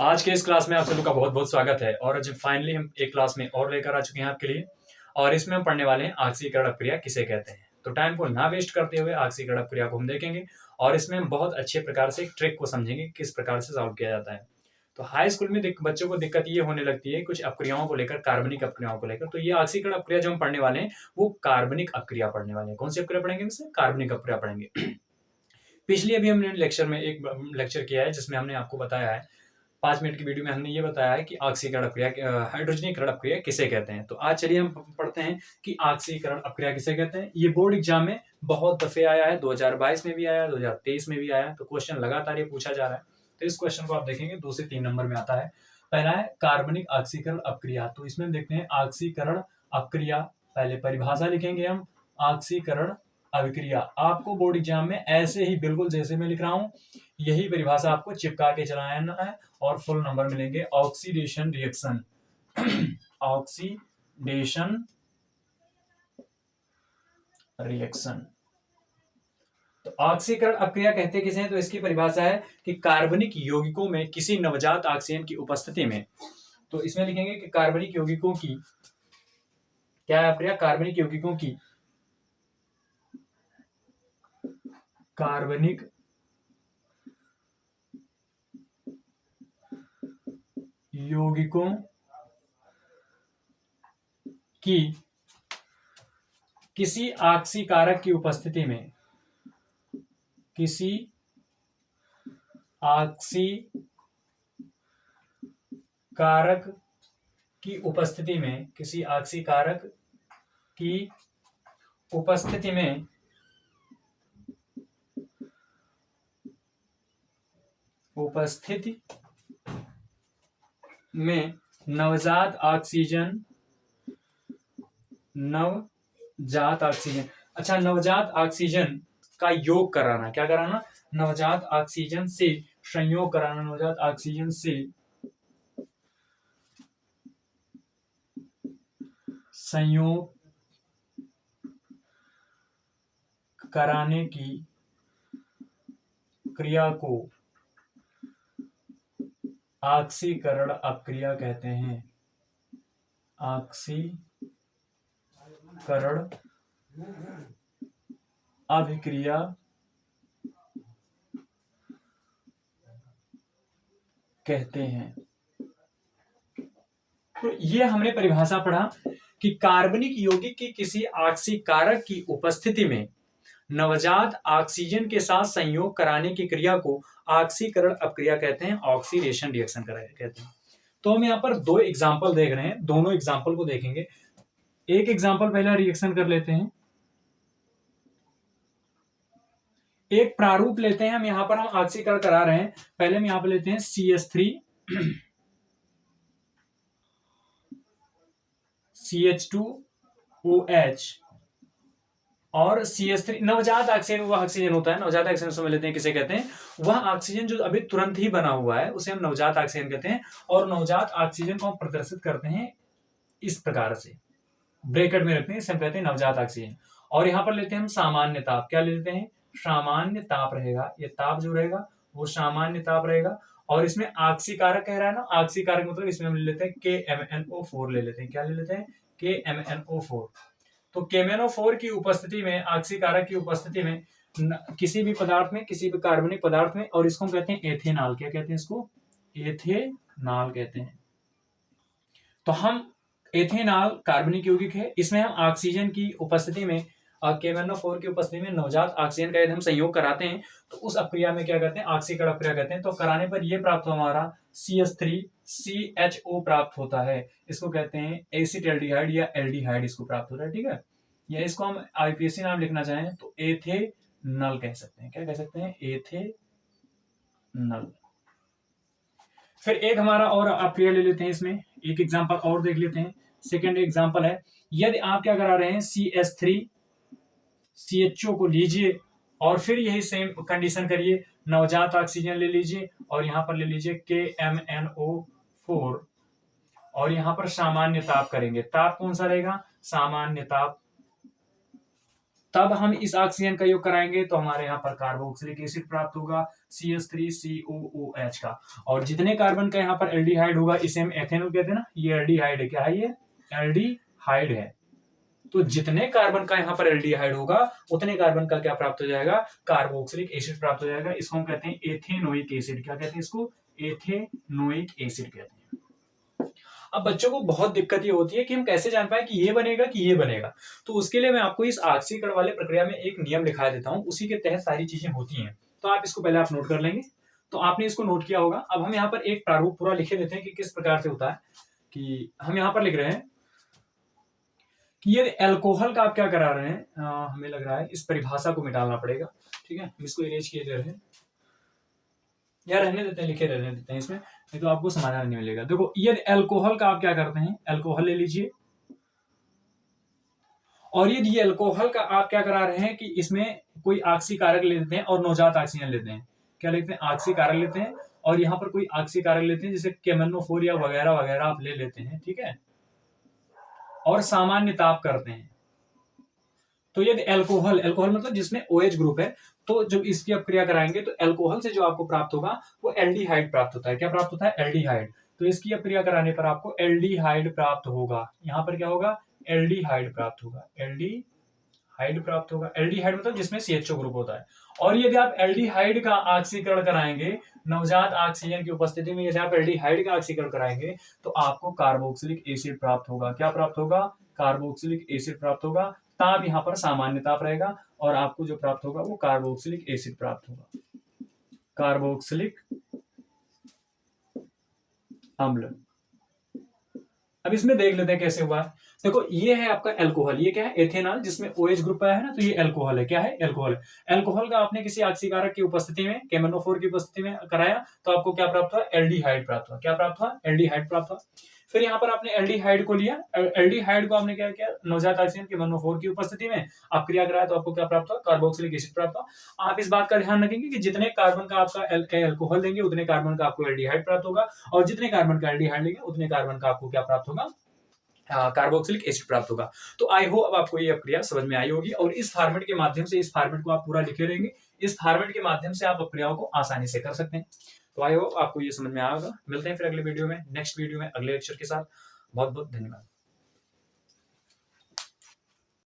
आज के इस क्लास में आप सभी का बहुत बहुत स्वागत है। और आज फाइनली हम एक क्लास में और लेकर आ चुके हैं आपके लिए। और इसमें हम पढ़ने वाले हैं आकसीकरण अपक्रिया किसे कहते हैं। तो टाइम को ना वेस्ट करते हुए आकसीकरण अपक्रिया को हम देखेंगे और इसमें हम बहुत अच्छे प्रकार से एक ट्रिक को समझेंगे किस प्रकार से सॉल्व किया जाता है। तो हाई स्कूल में बच्चों को दिक्कत ये होने लगती है कुछ अपक्रियाओं को लेकर, कार्बनिक अपक्रियाओं को लेकर। तो ये आकसीकरण अपक्रिया जो हम पढ़ने वाले हैं वो कार्बनिक अपक्रिया पढ़ने वाले हैं। कौन सी अपक्रिया पढ़ेंगे? कार्बनिक अपक्रिया पढ़ेंगे। पिछली अभी हमने लेक्चर में एक लेक्चर किया है जिसमें हमने आपको बताया है 5 मिनट की वीडियो में हमने ये बताया है कि ऑक्सीकरण अपक्रिया हाइड्रोजनीकरण अपक्रिया किसे कहते हैं। तो आज चलिए हम पढ़ते हैं कि ऑक्सीकरण अपक्रिया किसे कहते हैं। ये बोर्ड एग्जाम में बहुत दफे आया है, 2022 में भी आया, 2023 में भी आया। तो क्वेश्चन लगातार ये पूछा जा रहा है। तो इस क्वेश्चन को आप देखेंगे 2 से 3 नंबर में आता है। पहला है कार्बनिक ऑक्सीकरण अपक्रिया। तो इसमें हम देखते हैं ऑक्सीकरण अपक्रिया। पहले परिभाषा लिखेंगे हम, ऑक्सीकरण अभिक्रिया। आपको बोर्ड एग्जाम में ऐसे ही बिल्कुल जैसे मैं लिख रहा हूं यही परिभाषा आपको चिपका के चलाना है और फुल नंबर मिलेंगे। Oxidation reaction oxidation reaction. तो ऑक्सीकरण अपक्रिया कहते किसे हैं? तो इसकी परिभाषा है कि कार्बनिक यौगिकों में किसी नवजात ऑक्सीजन की उपस्थिति में, तो इसमें लिखेंगे कि कार्बनिक यौगिकों की क्या है अपक्रिया? कार्बनिक यौगिकों की कार्बनिक यौगिकों की किसी ऑक्सीकारक की उपस्थिति में, किसी ऑक्सीकारक की उपस्थिति में, किसी ऑक्सीकारक की उपस्थिति में नवजात ऑक्सीजन अच्छा, नवजात ऑक्सीजन का योग कराना। क्या कराना? नवजात ऑक्सीजन से संयोग कराना। नवजात ऑक्सीजन से संयोग कराने की क्रिया को ऑक्सीकरण अपक्रिया कहते हैं। ऑक्सीकरण अभिक्रिया कहते हैं। तो ये हमने परिभाषा पढ़ा कि कार्बनिक यौगिक की किसी ऑक्सीकारक की उपस्थिति में नवजात ऑक्सीजन के साथ संयोग कराने की क्रिया को ऑक्सीकरण अपक्रिया कहते हैं, ऑक्सीडेशन रिएक्शन कहते हैं। तो हम यहाँ पर 2 एग्जाम्पल देख रहे हैं, दोनों एग्जाम्पल को देखेंगे। एक एग्जाम्पल पहला रिएक्शन कर लेते हैं, एक प्रारूप लेते हैं हम। यहां पर हम ऑक्सीकरण करा रहे हैं। पहले हम यहां पर लेते हैं CH3 CH2OH और CH3। नवजात ऑक्सीजन वह ऑक्सीजन होता है, नवजात ऑक्सीजन समझ लेते हैं किसे कहते हैं। वह ऑक्सीजन जो अभी तुरंत ही बना हुआ है उसे हम नवजात ऑक्सीजन कहते हैं। और नवजात ऑक्सीजन को हम प्रदर्शित करते हैं इस प्रकार से, ब्रैकेट में रखते हैं, इसे हम कहते हैं नवजात ऑक्सीजन। और यहां पर लेते हैं हम सामान्य ताप। क्या ले लेते हैं? सामान्य ताप रहेगा। ये ताप जो रहेगा वो सामान्य ताप रहेगा। और इसमें ऑक्सीकारक कह रहा है ना, ऑक्सीकारक मतलब इसमें हम ले लेते हैं KMnO4 ले लेते हैं। क्या ले लेते हैं? KMnO4। तो KMnO4 की उपस्थिति में, ऑक्सीकारक की उपस्थिति में किसी भी पदार्थ में, किसी भी कार्बनिक पदार्थ में, और इसको हम कहते हैं एथेनॉल। क्या कहते हैं इसको? एथेनॉल कहते हैं। तो हम एथेनॉल कार्बनिक यौगिक है, इसमें हम ऑक्सीजन की उपस्थिति में, KMnO4 की उपस्थिति में नवजात ऑक्सीजन का यदि हम संयोग कराते हैं तो उस अपक्रिया में क्या कहते हैं? ऑक्सीकरण अपक्रिया कहते हैं। तो कराने पर यह प्राप्त हो हमारा CH3CHO प्राप्त होता है। इसको कहते हैं एसिटाल्डिहाइड या एल्डिहाइड, इसको प्राप्त होता है। ठीक है, या इसको हम IUPAC नाम लिखना चाहें तो एथेनॉल कह सकते हैं। क्या कह सकते हैं? एथेनॉल। फिर एक हमारा और अपक्रिया ले लेते हैं, इसमें एक एग्जांपल और देख लेते हैं। सेकंड एग्जांपल है, यदि आप क्या करा रहे हैं, CH3CHO को लीजिए और फिर यही सेम कंडीशन करिए, नवजात ऑक्सीजन ले लीजिए और यहां पर ले लीजिए KMnO4 और यहां पर सामान्य ताप करेंगे। ताप कौन सा रहेगा? सामान्य ताप। तब हम इस ऑक्सीजन का योग कराएंगे तो हमारे यहाँ पर कार्बोक्सिलिक एसिड प्राप्त होगा। CH3COOH का। और जितने कार्बन का यहाँ पर एल्डिहाइड होगा इसे हम एथेनॉल कहते हैं ना, ये एल्डिहाइड है। क्या है ये? एल्डिहाइड है। तो जितने कार्बन का यहाँ पर एल्डिहाइड होगा उतने कार्बन का क्या प्राप्त हो जाएगा? कार्बोक्सिलिक एसिड प्राप्त हो जाएगा। इसको हम कहते हैं एथेनोइक एसिड। क्या कहते हैं इसको? एथेनोइक एसिड कहते हैं। अब बच्चों को बहुत दिक्कत ये होती है कि हम कैसे जान पाए कि ये बनेगा कि ये बनेगा। तो उसके लिए मैं आपको इस ऑक्सीकरण वाले प्रक्रिया में एक नियम लिखा देता हूं, उसी के तहत सारी चीजें होती हैं। तो आप इसको पहले आप नोट कर लेंगे। तो आपने इसको नोट किया होगा। अब हम यहाँ पर एक प्रारूप पूरा लिखे देते हैं कि किस प्रकार से होता है। कि हम यहाँ पर लिख रहे हैं कि ये अल्कोहल का आप क्या करा रहे हैं, हमें लग रहा है इस परिभाषा को मिटाना पड़ेगा। ठीक है, हम इसको इरेज किए दे रहे हैं या रहने देते हैं, लिखे रहने देते हैं इसमें, नहीं तो आपको समाधान नहीं मिलेगा। देखो ये अल्कोहल का आप क्या करते हैं, अल्कोहल ले लीजिए। और ये अल्कोहल का आप क्या करा रहे हैं कि इसमें कोई ऑक्सीकारक ले लेते हैं और नवजात ऑक्सीजन लेते हैं। क्या लेते हैं? ऑक्सीकारक लेते हैं। और यहाँ पर कोई ऑक्सीकारक लेते हैं जैसे केमनोफोर या वगैरह वगैरह आप ले लेते हैं। ठीक है, और सामान्य ताप करते हैं। तो ये अल्कोहल, अल्कोहल मतलब जिसमें OH ग्रुप है, तो जब इसकी आप क्रिया कराएंगे तो अल्कोहल से जो आपको प्राप्त होगा वो एल्डिहाइड प्राप्त होता है। क्या प्राप्त होता है? एल्डिहाइड। तो इसकी अब क्रिया कराने पर आपको एल्डिहाइड प्राप्त होगा। यहाँ पर क्या होगा? एल्डिहाइड प्राप्त होगा। एल्डिहाइड प्राप्त होगा। एल्डिहाइड मतलब जिसमें CHO ग्रुप होता है। और यदि आप एल्डिहाइड का ऑक्सीकरण कराएंगे नवजात ऑक्सीजन की उपस्थिति में, यदि आप एल्डिहाइड का ऑक्सीकरण कराएंगे तो आपको कार्बोक्सिलिक एसिड प्राप्त होगा। क्या प्राप्त होगा? कार्बोक्सिलिक एसिड प्राप्त होगा। ताप यहाँ पर सामान्य ताप रहेगा और आपको जो प्राप्त होगा वो कार्बोक्सिलिक एसिड प्राप्त होगा। कार्बोक्सिलिक अम्ल। अब इसमें देख लेते हैं कैसे हुआ। देखो ये है आपका अल्कोहल, ये क्या है? एथेनॉल, जिसमें OH ग्रुप है ना, तो ये अल्कोहल है। क्या है? अल्कोहल है। अल्कोहल का आपने किसी ऑक्सीकारक की उपस्थिति में, केमनोफोर की उपस्थिति में कराया तो आपको क्या प्राप्त हुआ? एल्डिहाइड प्राप्त हुआ। क्या प्राप्त हुआ? एल्डिहाइड प्राप्त हुआ। फिर यहाँ पर आपने एल्डिहाइड को लिया, एल्डिहाइड को आपने क्या किया? नवजात ऑक्सीजन केमनोफोर की उपस्थिति में आप क्रिया कराया तो आपको क्या प्राप्त हुआ? कार्बोक्सिलिक एसिड प्राप्त हुआ। आप इस बात का ध्यान रखेंगे कि जितने कार्बन का आपका अल्कोहल लेंगे उतने कार्बन का आपको एल्डिहाइड प्राप्त होगा, और जितने कार्बन का एल्डिहाइड लेंगे उतने कार्बन का आपको क्या प्राप्त होगा? कार्बोक्सिलिक एसिड प्राप्त होगा। तो आई होप अब आपको ये प्रक्रिया समझ में आई होगी। और इस फॉर्मेट के माध्यम से, इस फॉर्मेट को आप पूरा लिखे रहेंगे, इस फॉर्मेट के माध्यम से आप प्रक्रियाओं को आसानी से कर सकते हैं। तो आई होप आपको ये समझ में आया होगा। मिलते हैं फिर अगले वीडियो में, नेक्स्ट वीडियो में अगले लेक्चर के साथ। बहुत बहुत धन्यवाद।